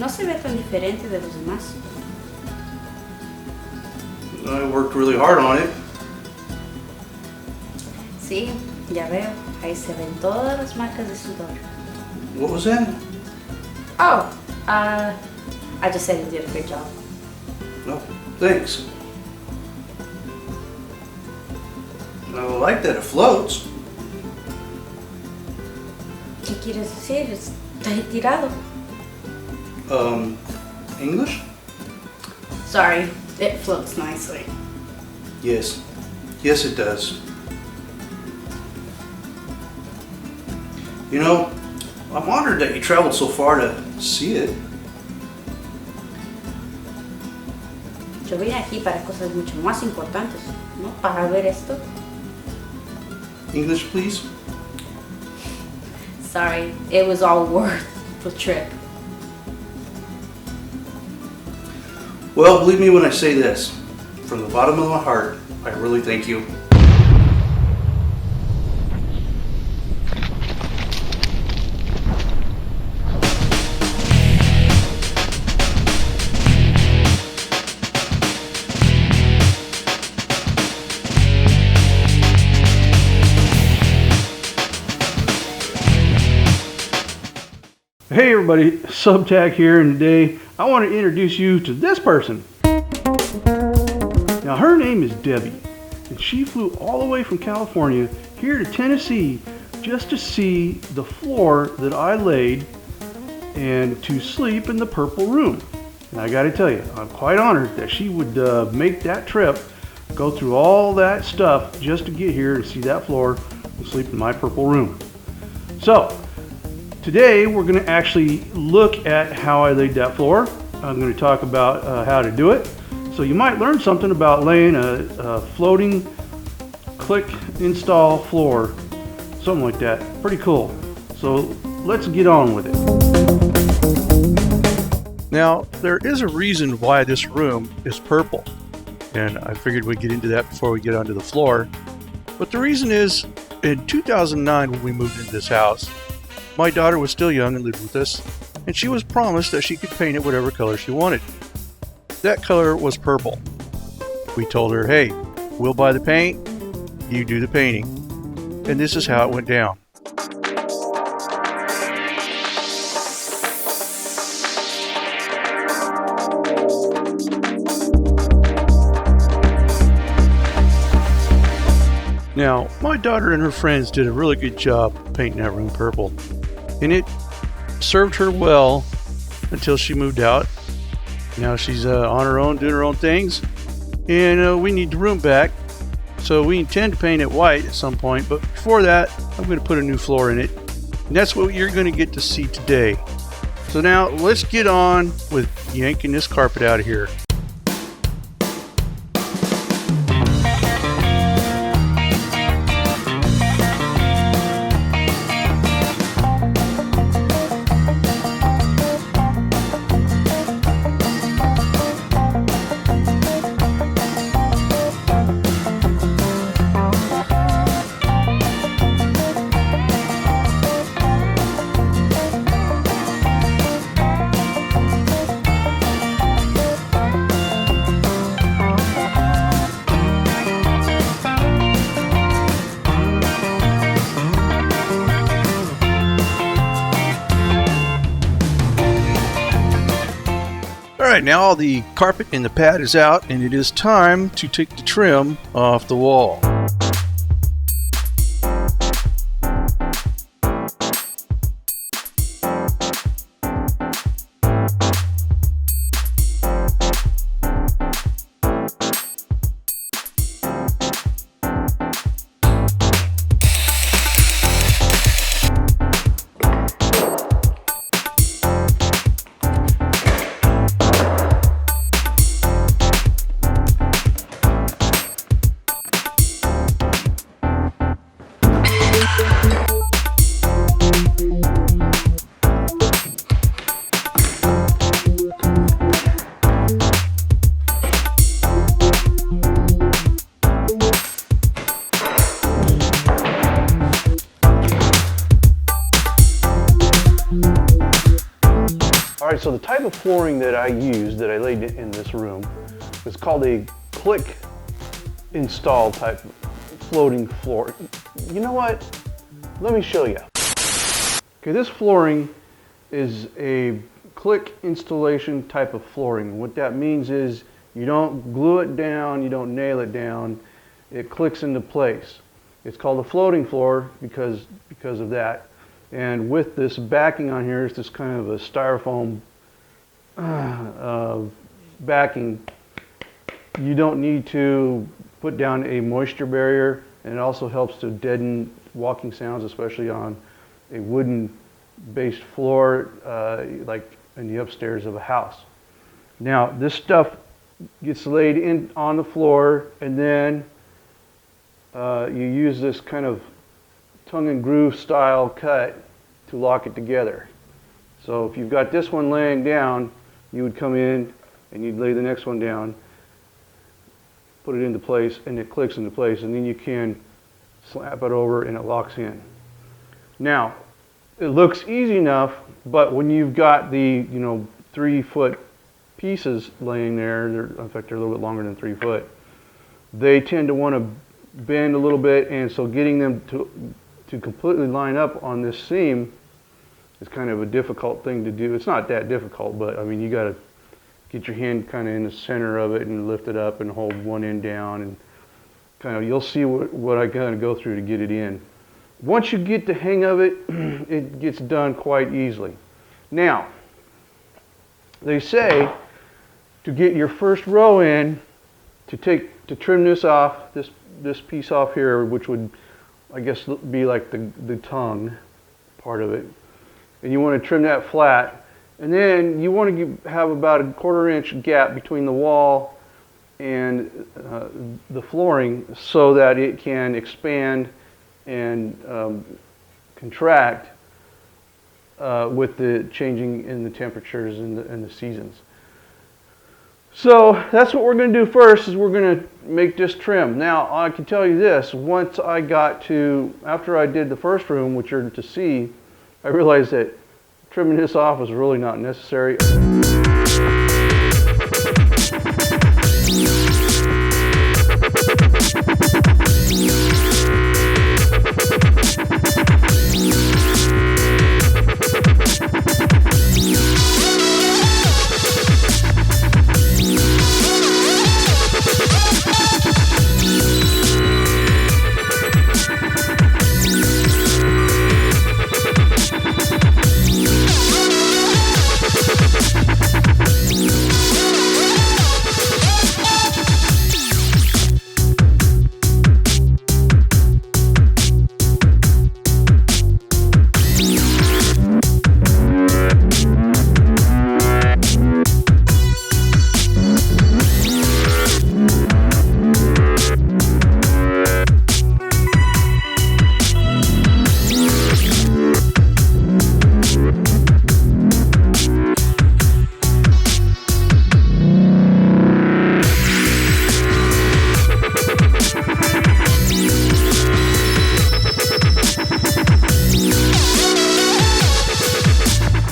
No se ve tan diferente de los demás. I worked really hard on it. Sí, ya veo. Ahí se ven todas las marcas de sudor. What was that? Oh, I just said you did a great job. No, thanks. I like that it floats. ¿Qué quieres decir? Está retirado. English? Sorry, it floats nicely. Yes. Yes, it does. You know, I'm honored that you traveled so far to see it. Yo vine aquí para cosas mucho más importantes, ¿no? Para ver esto. English, please? Sorry, it was all worth the trip. Well, believe me when I say this. From the bottom of my heart, I really thank you. Hey everybody, Subtac here, and today I want to introduce you to this person. Now her name is Debbie, and she flew all the way from California here to Tennessee just to see the floor that I laid and to sleep in the purple room. And I got to tell you, I'm quite honored that she would make that trip, go through all that stuff just to get here to see that floor and sleep in my purple room. So today we're going to actually look at how I laid that floor. I'm going to talk about how to do it. So you might learn something about laying a floating click install floor, something like that. Pretty cool. So let's get on with it. Now there is a reason why this room is purple, and I figured we'd get into that before we get onto the floor. But the reason is, in 2009 when we moved into this house, my daughter was still young and lived with us, and she was promised that she could paint it whatever color she wanted. That color was purple. We told her, hey, we'll buy the paint, you do the painting. And this is how it went down. Now, my daughter and her friends did a really good job painting that room purple, and it served her well until she moved out. Now she's on her own, doing her own things, and we need the room back, so we intend to paint it white at some point, but before that, I'm going to put a new floor in it, and that's what you're going to get to see today. So now, let's get on with yanking this carpet out of here. Alright, now all the carpet and the pad is out, and it is time to take the trim off the wall. All right, so the type of flooring that I used, that I laid in this room, is called a click install type floating floor. You know what? Let me show you. Okay, this flooring is a click installation type of flooring. What that means is you don't glue it down, you don't nail it down, it clicks into place. It's called a floating floor because of that. And with this backing on here, it's this kind of a styrofoam backing. You don't need to put down a moisture barrier, and it also helps to deaden walking sounds, especially on a wooden based floor like in the upstairs of a house. Now this stuff gets laid in on the floor, and then you use this kind of tongue and groove style cut to lock it together. So if you've got this one laying down, you would come in and you'd lay the next one down, put it into place, and it clicks into place, and then you can slap it over and it locks in. Now it looks easy enough, but when you've got the 3-foot pieces laying there, in fact they're a little bit longer than 3 foot, they tend to want to bend a little bit, and so getting them to completely line up on this seam is kind of a difficult thing to do. It's not that difficult, but I mean, you got to get your hand kind of in the center of it and lift it up and hold one end down, and kind of, you'll see what I kind of go through to get it in. Once you get the hang of it, it gets done quite easily. Now, they say to get your first row in, to trim this off, this piece off here, which would, I guess, be like the tongue part of it, and you want to trim that flat, and then you want to have about a 1/4 inch gap between the wall and the flooring, so that it can expand and contract with the changing in the temperatures and the seasons. So that's what we're going to do first, is we're going to make this trim. Now I can tell you this, after I did the first room, which you're to see, I realized that trimming this off was really not necessary.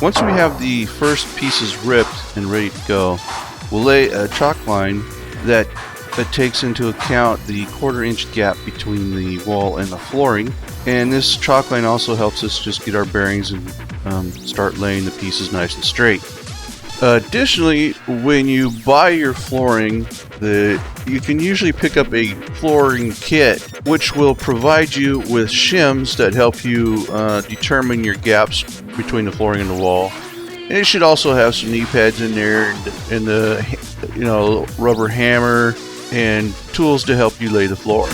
Once we have the first pieces ripped and ready to go, we'll lay a chalk line that takes into account the 1/4 inch gap between the wall and the flooring. And this chalk line also helps us just get our bearings and start laying the pieces nice and straight. Additionally, when you buy your flooring, you can usually pick up a flooring kit, which will provide you with shims that help you determine your gaps between the flooring and the wall. And it should also have some knee pads in there, and the rubber hammer and tools to help you lay the floor.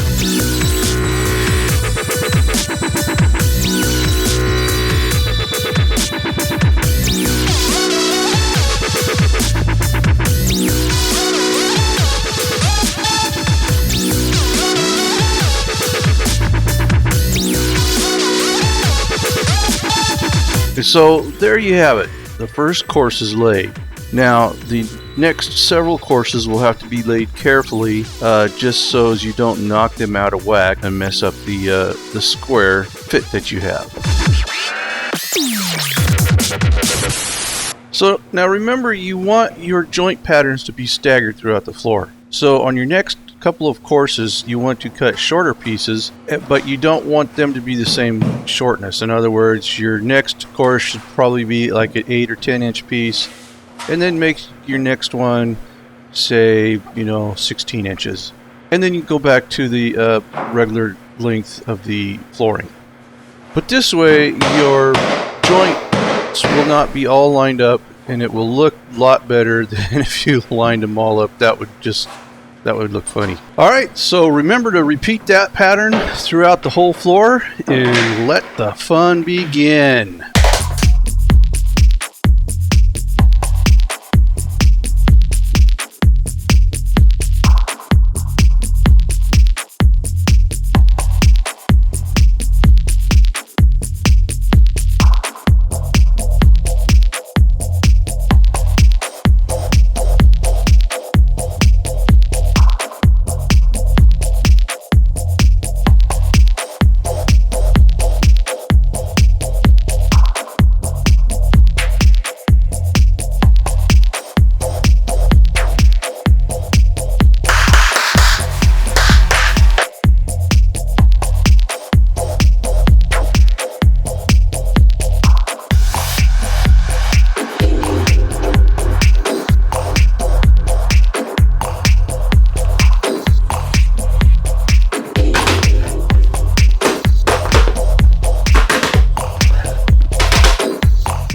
So there you have it. The first course is laid. Now the next several courses will have to be laid carefully, just so as you don't knock them out of whack and mess up the square fit that you have. So now remember, you want your joint patterns to be staggered throughout the floor. So on your next couple of courses, you want to cut shorter pieces, but you don't want them to be the same shortness. In other words, your next course should probably be like an 8 or 10 inch piece, and then make your next one, say, 16 inches. And then you go back to the regular length of the flooring. But this way, your joints will not be all lined up, and it will look a lot better than if you lined them all up. That would look funny. Alright, so remember to repeat that pattern throughout the whole floor, and let the fun begin.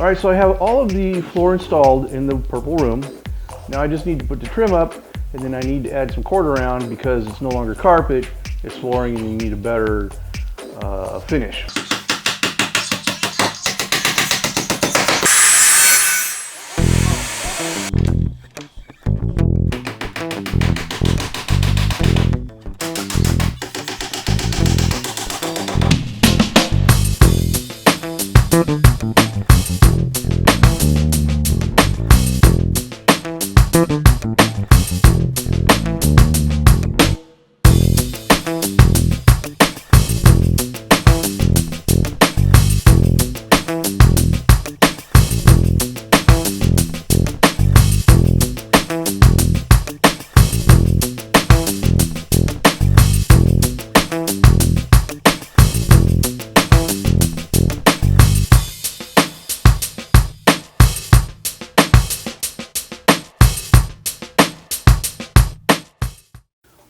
Alright, so I have all of the floor installed in the purple room. Now I just need to put the trim up, and then I need to add some cord around because it's no longer carpet, it's flooring, and you need a better finish.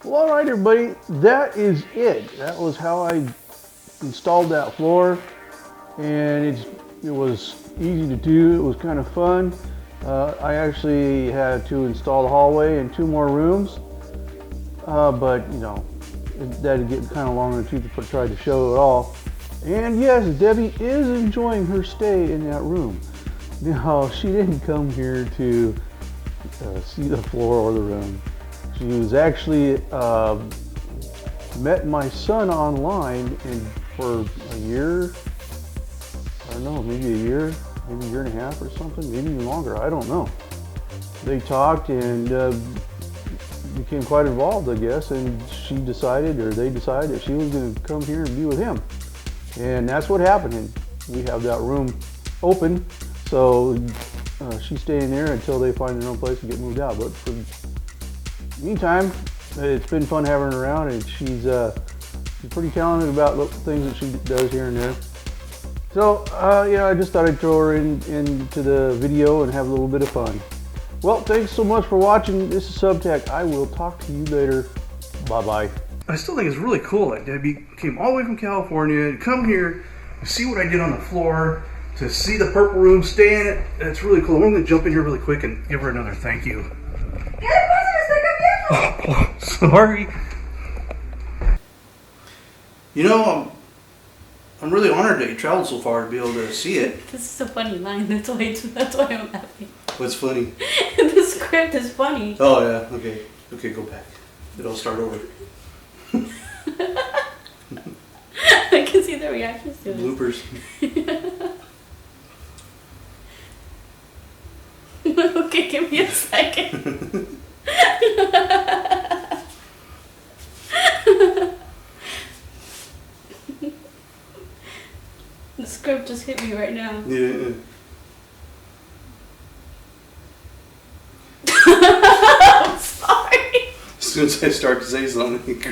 Well, alright everybody, that is it. That was how I installed that floor, and it was easy to do. It was kind of fun. I actually had to install the hallway and 2 more rooms, but that'd get kind of long in the tooth if I tried to show it all. And yes, Debbie is enjoying her stay in that room. Now, she didn't come here to see the floor or the room. She was actually met my son online, and for a year, I don't know, maybe a year and a half or something, maybe even longer, I don't know. They talked and became quite involved, I guess, and they decided that she was going to come here and be with him. And that's what happened, and we have that room open, so she's staying there until they find their own place and get moved out. But for meantime, it's been fun having her around, and she's pretty talented about the things that she does here and there. So I just thought I'd throw her into the video and have a little bit of fun. Well, thanks so much for watching. This is Subtac. I will talk to you later. Bye-bye. I still think it's really cool that Debbie came all the way from California to come here to see what I did on the floor, to see the purple room, stay in it. It's really cool. I'm going to jump in here really quick and give her another thank you. Oh, sorry. I'm really honored that you traveled so far to be able to see it. This is a funny line. That's why I'm laughing. What's funny? The script is funny. Oh yeah. Okay, go back. It'll start over. I can see the reactions to it. Bloopers. Okay, give me a second. The script just hit me right now. Yeah. soon as I start to say something.